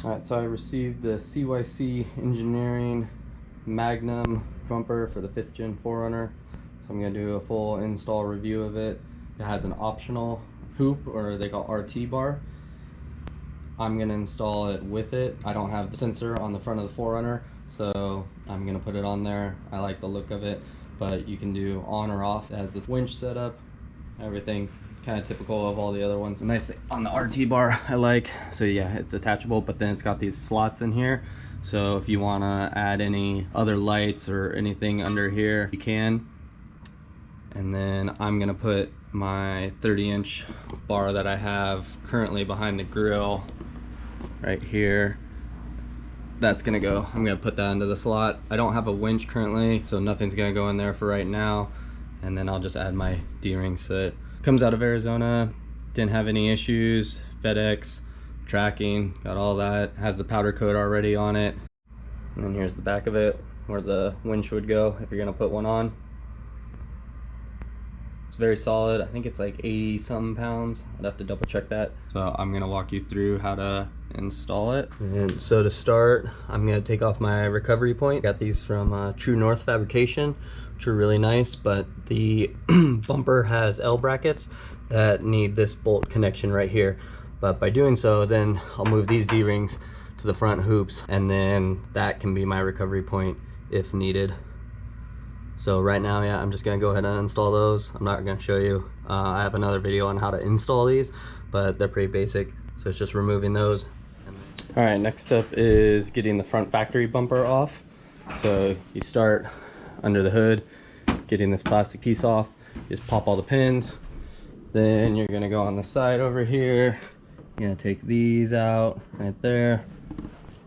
Alright, so I received the CYC Engineering Magnum Bumper for the 5th Gen 4Runner. So I'm going to do a full install review of it. It has an optional hoop, or they call RT bar. I'm going to install it with it. I don't have the sensor on the front of the 4Runner, so I'm going to put it on there. I like the look of it, but you can do on or off. It has the winch setup, everything kind of typical of all the other ones. Nice on the RT bar, I like. So yeah, it's attachable, but then it's got these slots in here, so if you want to add any other lights or anything under here, you can. And then I'm gonna put my 30-inch bar that I have currently behind the grill right here. That's gonna go, I'm gonna put that into the slot. I don't have a winch currently, so nothing's gonna go in there for right now. And then I'll just add my D-rings to it. Comes out of Arizona, didn't have any issues. FedEx, tracking, got all that. Has the powder coat already on it. And then here's the back of it, where the winch would go if you're gonna put one on. It's very solid. I think it's like 80 something pounds. I'd have to double check that. So I'm gonna walk you through how to install it. And so to start, I'm gonna take off my recovery point. Got these from True North Fabrication, which are really nice, but the bumper has L brackets that need this bolt connection right here. But by doing so, then I'll move these D-rings to the front hoops, and then that can be my recovery point if needed. So right now, yeah, I'm just gonna go ahead and install those. I'm not gonna show you. I have another video on how to install these, but they're pretty basic. So it's just removing those. All right, next up is getting the front factory bumper off. So you start under the hood, getting this plastic piece off. You just pop all the pins. Then you're gonna go on the side over here. You're gonna take these out right there.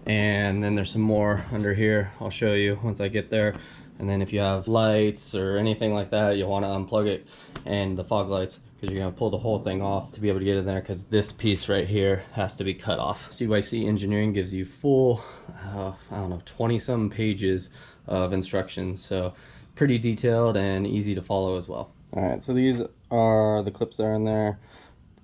And then there's some more under here. I'll show you once I get there. And then if you have lights or anything like that, you'll want to unplug it, and the fog lights, because you're going to pull the whole thing off to be able to get in there, because this piece right here has to be cut off. CYC Engineering gives you full, I don't know, 20-some pages of instructions, so pretty detailed and easy to follow as well. All right, so these are the clips that are in there.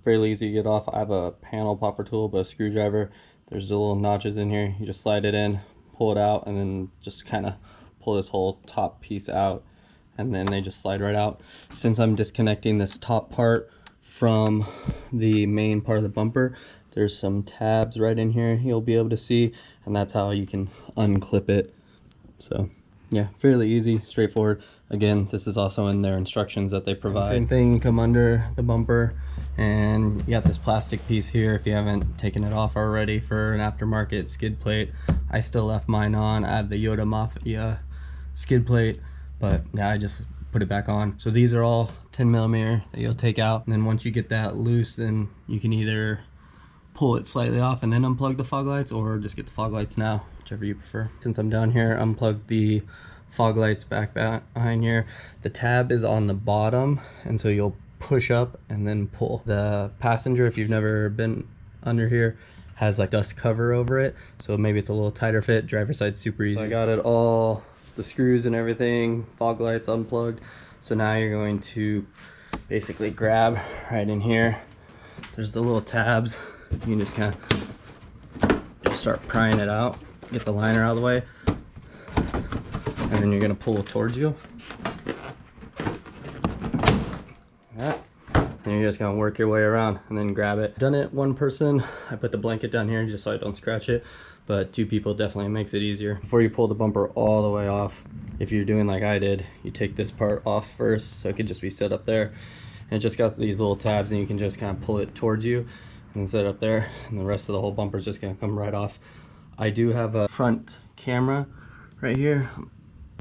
Fairly easy to get off. I have a panel popper tool, but a screwdriver. There's the little notches in here. You just slide it in, pull it out, and then just kind of pull this whole top piece out, and then they just slide right out. Since I'm disconnecting this top part from the main part of the bumper, there's some tabs right in here you'll be able to see, and that's how you can unclip it. So yeah, fairly easy, straightforward. Again, this is also in their instructions that they provide. Same thing, come under the bumper, and you got this plastic piece here if you haven't taken it off already for an aftermarket skid plate. I still left mine on. I have the Yoda Mafia skid plate, but yeah, I just put it back on. So these are all 10mm that you'll take out, and then once you get that loose, then you can either pull it slightly off and then unplug the fog lights, or just get the fog lights now, whichever you prefer. Since I'm down here, unplug the fog lights back behind here. The tab is on the bottom, and so you'll push up and then pull. The passenger, if you've never been under here, has like dust cover over it, so maybe it's a little tighter fit. Driver side's super easy. So I got it all, the screws and everything, fog lights unplugged. So now you're going to basically grab right in here. There's the little tabs. You can just kind of just start prying it out, get the liner out of the way, and then you're going to pull it towards you. Like that. And you're just going to work your way around and then grab it. Done it one person. I put the blanket down here just so I don't scratch it, but two people definitely makes it easier. Before you pull the bumper all the way off, if you're doing like I did, you take this part off first, so it could just be set up there. And it just got these little tabs, and you can just kind of pull it towards you and set it up there, and the rest of the whole bumper is just going to come right off. I do have a front camera right here,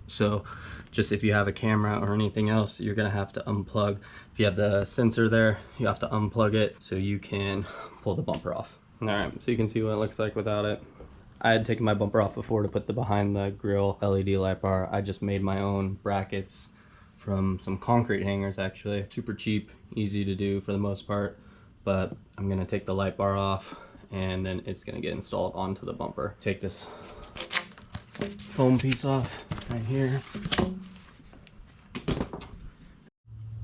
so just if you have a camera or anything else, you're going to have to unplug. If you have the sensor there, you have to unplug it so you can pull the bumper off. All right, so you can see what it looks like without it. I had taken my bumper off before to put the behind the grill LED light bar. I just made my own brackets from some concrete hangers, actually. Super cheap, easy to do for the most part, but I'm gonna take the light bar off, and then it's gonna get installed onto the bumper. Take this foam piece off right here.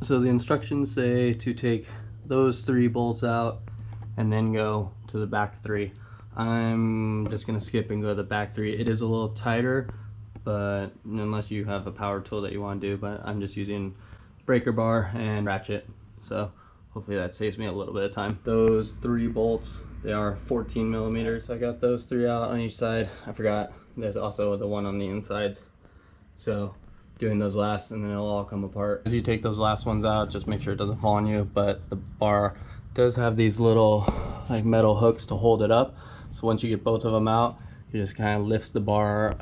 So the instructions say to take those 3 bolts out and then go to the back 3. I'm just gonna skip and go to the back three. It is a little tighter, but unless you have a power tool that you want to do, but I'm just using breaker bar and ratchet, so hopefully that saves me a little bit of time. Those 3 bolts, they are 14 millimeters. I got those 3 out on each side. I forgot there's also the one on the insides, so doing those last and then it'll all come apart. As you take those last ones out, just make sure it doesn't fall on you, but the bar does have these little like metal hooks to hold it up. So once you get both of them out, you just kind of lift the bar,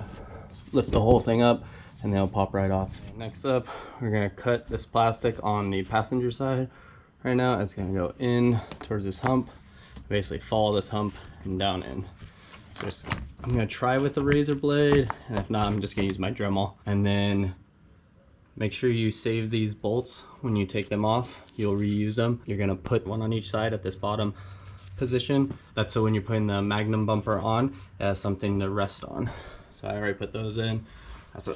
lift the whole thing up, and they'll pop right off. Next up, we're gonna cut this plastic on the passenger side. Right now, it's gonna go in towards this hump, basically follow this hump and down in. So I'm gonna try with the razor blade, and if not, I'm just gonna use my Dremel. And then make sure you save these bolts when you take them off. You'll reuse them. You're gonna put one on each side at this bottom position. That's so when you're putting the Magnum bumper on, it has something to rest on. So I already put those in. I also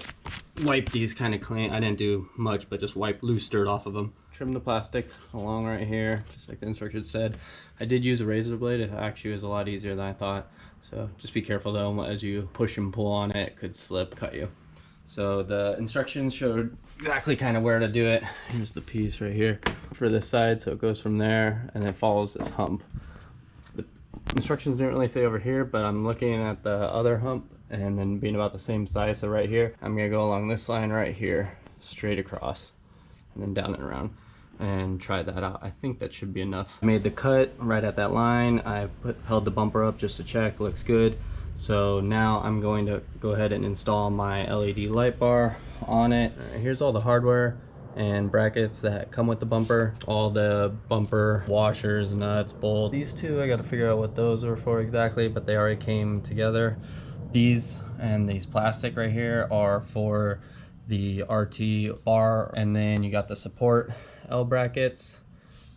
wipe these kind of clean. I didn't do much, but just wipe loose dirt off of them. Trim the plastic along right here, just like the instructions said. I did use a razor blade. It actually was a lot easier than I thought. So just be careful though, as you push and pull on it, it could slip, cut you. So the instructions showed exactly kind of where to do it. Here's the piece right here for this side. So it goes from there and then follows this hump. The instructions didn't really say over here, but I'm looking at the other hump and then being about the same size. So right here, I'm gonna go along this line right here, straight across, and then down and around, and try that out. I think that should be enough. I made the cut right at that line. I held the bumper up just to check, looks good. So now I'm going to go ahead and install my LED light bar on it. Here's all the hardware and brackets that come with the bumper, all the bumper washers, nuts, bolts. These two, I got to figure out what those are for exactly, but they already came together. These and these plastic right here are for the RT bar, and then you got the support L brackets,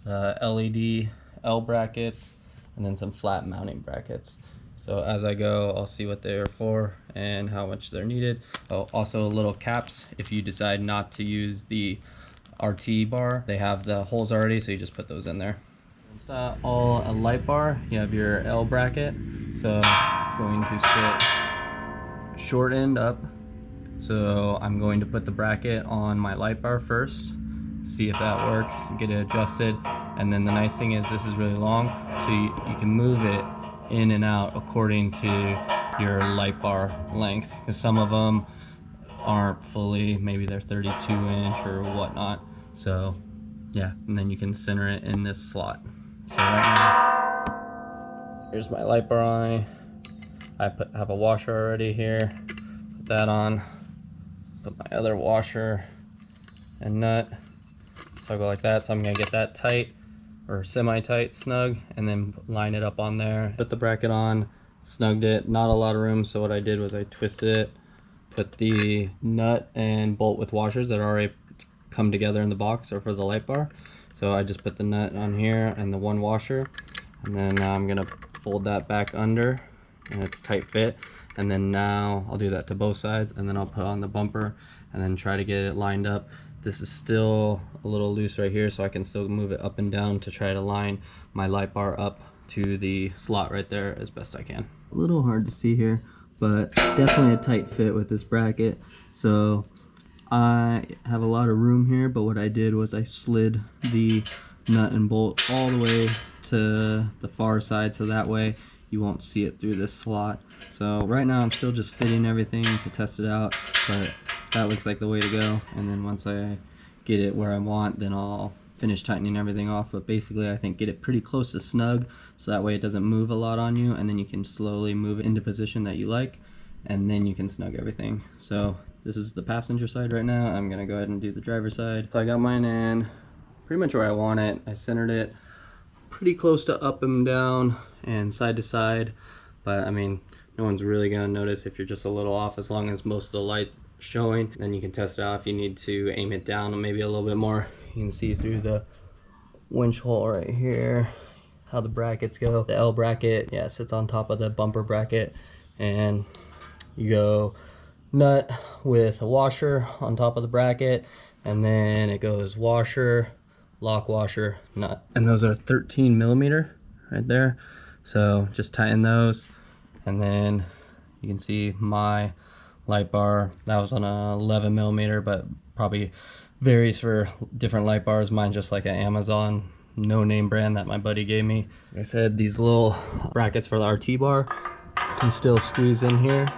LED L brackets, and then some flat mounting brackets. So as I go, I'll see what they're for and how much they're needed. Oh, also little caps if you decide not to use the RT bar. They have the holes already, so you just put those in there. It's not all a light bar. You have your L bracket, so it's going to sit short end up. So I'm going to put the bracket on my light bar first, see if that works, get it adjusted. And then the nice thing is this is really long, so you can move it in and out according to your light bar length, because some of them aren't fully, maybe they're 32 inch or whatnot. So yeah, and then you can center it in this slot. So right now, here's my light bar on. I have a washer already here. Put that on. Put my other washer and nut. So I'll go like that. So I'm gonna get that tight, or semi-tight, snug, and then line it up on there. Put the bracket on, snugged it, not a lot of room, so what I did was I twisted it, put the nut and bolt with washers that already come together in the box or for the light bar. So I just put the nut on here and the one washer, and then now I'm gonna fold that back under, and it's tight fit. And then now I'll do that to both sides, and then I'll put on the bumper and then try to get it lined up. This is still a little loose right here, so I can still move it up and down to try to line my light bar up to the slot right there as best I can. A little hard to see here, but definitely a tight fit with this bracket. So I have a lot of room here, but what I did was I slid the nut and bolt all the way to the far side, so that way you won't see it through this slot. So right now I'm still just fitting everything to test it out, but that looks like the way to go. And then once I get it where I want, then I'll finish tightening everything off. But basically I think get it pretty close to snug, so that way it doesn't move a lot on you, and then you can slowly move it into position that you like, and then you can snug everything. So this is the passenger side right now. I'm gonna go ahead and do the driver's side. So I got mine in pretty much where I want it. I centered it pretty close to up and down and side to side, but I mean, no one's really gonna notice if you're just a little off, as long as most of the light showing. Then you can test it out if you need to aim it down maybe a little bit more. You can see through the winch hole right here how the brackets go. The L bracket, yeah, sits on top of the bumper bracket, and you go nut with a washer on top of the bracket, and then it goes washer, lock washer, nut. And those are 13 millimeter right there. So just tighten those, and then you can see my light bar, that was on a 11 millimeter, but probably varies for different light bars. Mine's just like an Amazon no name brand that my buddy gave me. Like I said, these little brackets for the RT bar can still squeeze in here.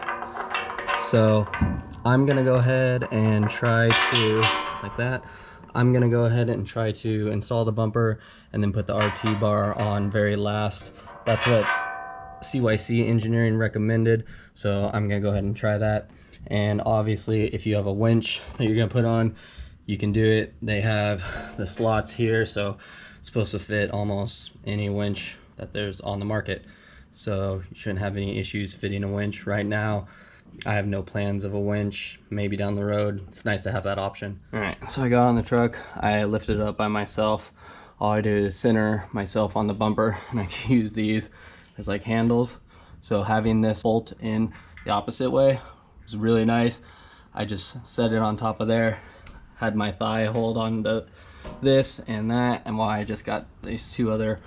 So I'm gonna go ahead and try to, like that, I'm gonna go ahead and try to install the bumper and then put the RT bar on very last. That's what CYC engineering recommended, so I'm gonna go ahead and try that. And obviously if you have a winch that you're gonna put on, you can do it. They have the slots here, so it's supposed to fit almost any winch that there's on the market, so you shouldn't have any issues fitting a winch. Right now I have no plans of a winch. Maybe down the road it's nice to have that option. All right, so I got on the truck, I lifted it up by myself. All I did is center myself on the bumper, and I can use these as like handles. So having this bolt in the opposite way was really nice. I just set it on top of there, had my thigh hold on to this and that, and while I just got these two other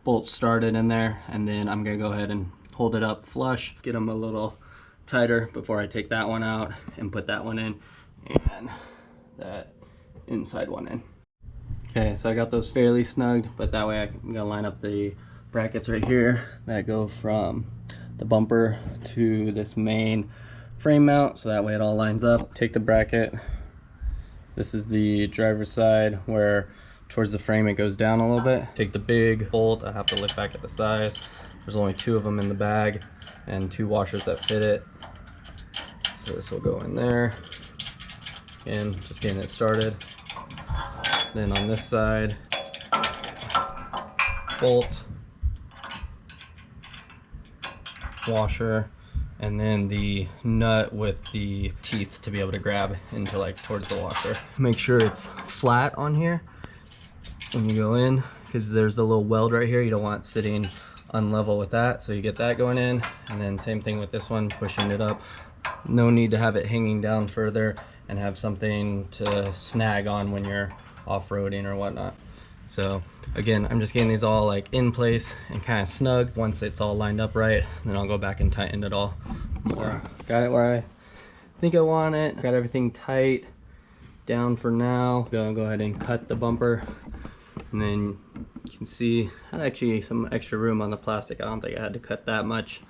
bolts started in there, and then I'm gonna go ahead and hold it up flush, get them a little tighter before I take that one out and put that one in and that inside one in. Okay, so I got those fairly snugged, but that way I'm gonna line up the brackets right here that go from the bumper to this main frame mount, so that way it all lines up. Take the bracket, this is the driver's side where towards the frame it goes down a little bit. Take the big bolt, I have to lift back at the size. There's only 2 of them in the bag and 2 washers that fit it. So this will go in there. Again, just getting it started. Then on this side, bolt, washer, and then the nut with the teeth to be able to grab into like towards the washer. Make sure it's flat on here when you go in, because there's a little weld right here. You don't want it sitting unlevel with that, so you get that going in. And then same thing with this one, pushing it up. No need to have it hanging down further and have something to snag on when you're off-roading or whatnot. So again, I'm just getting these all like in place and kind of snug. Once it's all lined up right, then I'll go back and tighten it all more. Got it where I think I want it. Got everything tight down for now. Gonna go ahead and cut the bumper, and then you can see I had actually some extra room on the plastic. I don't think I had to cut that much,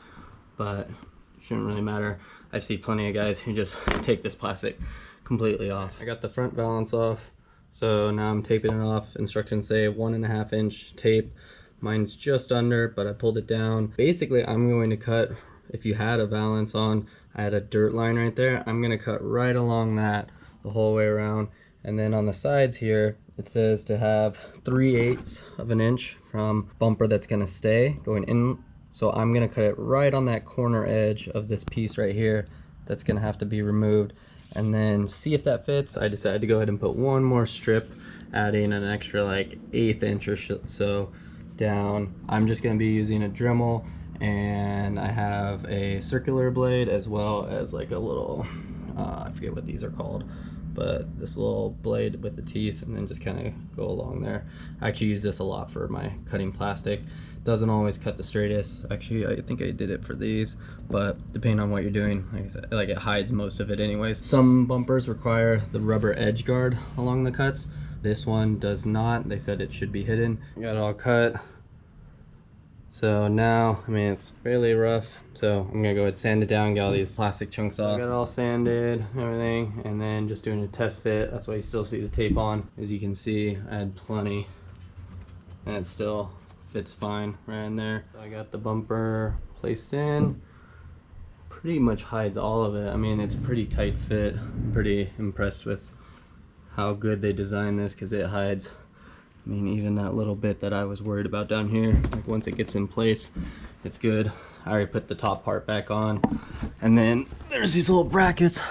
but it shouldn't really matter. I see plenty of guys who just take this plastic completely off. I got the front valance off, so now I'm taping it off. Instructions say 1.5 inch tape. Mine's just under, but I pulled it down. Basically, I'm going to cut, if you had a valance on, I had a dirt line right there. I'm gonna cut right along that the whole way around. And then on the sides here, it says to have 3/8 of an inch from bumper that's gonna stay going in. So I'm gonna cut it right on that corner edge of this piece right here that's gonna have to be removed, and then see if that fits. I decided to go ahead and put one more strip, adding an extra like 1/8 inch or so down. I'm just gonna be using a Dremel, and I have a circular blade as well as like a little, I forget what these are called, but this little blade with the teeth, and then just kind of go along there. I actually use this a lot for my cutting plastic. Doesn't always cut the straightest. Actually, I think I did it for these, but depending on what you're doing, like I said, like it hides most of it anyways. Some bumpers require the rubber edge guard along the cuts. This one does not. They said it should be hidden. Got it all cut. So now, I mean, it's fairly rough, so I'm gonna go ahead and sand it down, get all these plastic chunks off. Got it all sanded, everything, and then just doing a test fit. That's why you still see the tape on. As you can see, I had plenty, and it still fits fine right in there. So I got the bumper placed in. Pretty much hides all of it. I mean, it's a pretty tight fit. I'm pretty impressed with how good they designed this, because it hides, I mean, even that little bit that I was worried about down here. Like once it gets in place, it's good. I already put the top part back on. And then there's these little brackets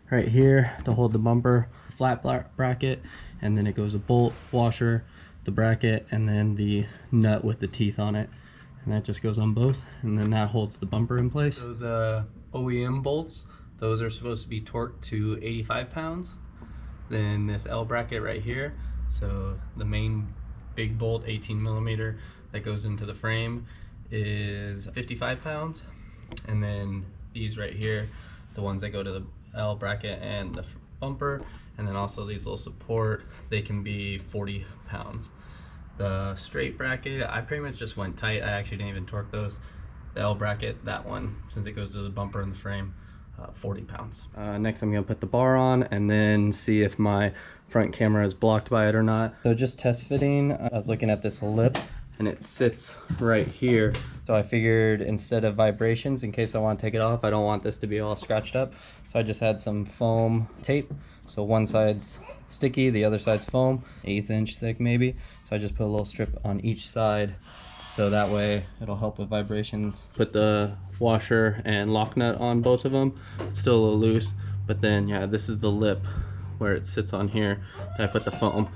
right here to hold the bumper, flat bracket, and then it goes a bolt, washer, the bracket, and then the nut with the teeth on it. And that just goes on both, and then that holds the bumper in place. So the OEM bolts, those are supposed to be torqued to 85 pounds. Then this L bracket right here, so the main big bolt, 18 millimeter, that goes into the frame, is 55 pounds. And then these right here, the ones that go to the L bracket and the bumper, and then also these little support, they can be 40 pounds. The straight bracket, I pretty much just went tight. I actually didn't even torque those. The L bracket, that one, since it goes to the bumper and the frame, 40 pounds. Next I'm gonna put the bar on and then see if my front camera is blocked by it or not. So just test fitting, I was looking at this lip and it sits right here. So I figured instead of vibrations, in case I want to take it off, I don't want this to be all scratched up. So I just had some foam tape. So one side's sticky, the other side's foam, 1/8 inch thick maybe. So I just put a little strip on each side. So that way it'll help with vibrations. Put the washer and lock nut on both of them. It's still a little loose, but then yeah, this is the lip where it sits on here that I put the foam.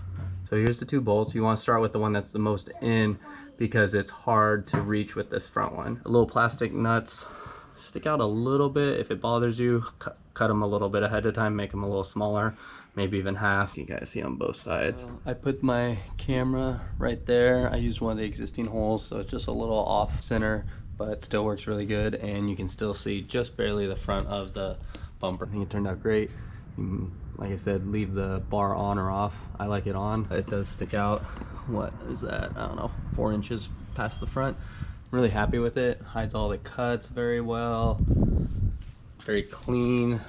So here's the 2 bolts. You want to start with the one that's the most in because it's hard to reach with this front one. The little plastic nuts stick out a little bit. If it bothers you, cut them a little bit ahead of time, make them a little smaller, maybe even half. You guys see on both sides. I put my camera right there. I used one of the existing holes, so it's just a little off center, but it still works really good, and you can still see just barely the front of the bumper. I think it turned out great. Like I said, leave the bar on or off. I like it on. It does stick out. What is that? I don't know, 4 inches past the front. Really happy with it. Hides all the cuts very well. Very clean.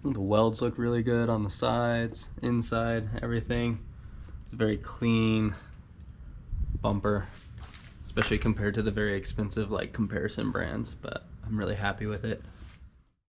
The welds look really good on the sides, inside, everything. It's a very clean bumper, especially compared to the very expensive like comparison brands, but I'm really happy with it.